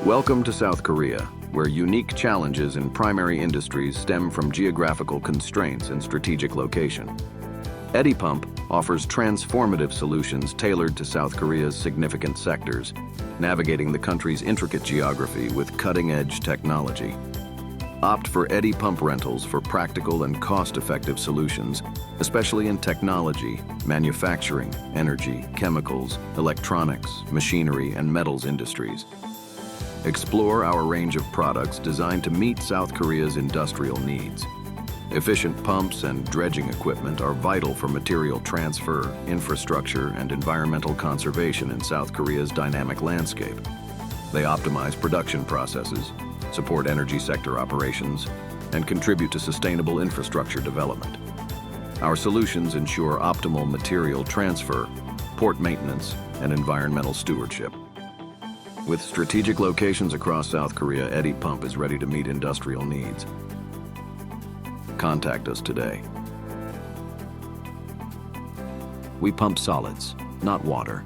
Welcome to South Korea, where unique challenges in primary industries stem from geographical constraints and strategic location. EDDY Pump offers transformative solutions tailored to South Korea's significant sectors, navigating the country's intricate geography with cutting-edge technology. Opt for EDDY Pump rentals for practical and cost-effective solutions, especially in technology, manufacturing, energy, chemicals, electronics, machinery, and metals industries. Explore our range of products designed to meet South Korea's industrial needs. Efficient pumps and dredging equipment are vital for material transfer, infrastructure, and environmental conservation in South Korea's dynamic landscape. They optimize production processes, support energy sector operations, and contribute to sustainable infrastructure development. Our solutions ensure optimal material transfer, port maintenance, and environmental stewardship. With strategic locations across South Korea, EDDY Pump is ready to meet industrial needs. Contact us today. We pump solids, not water.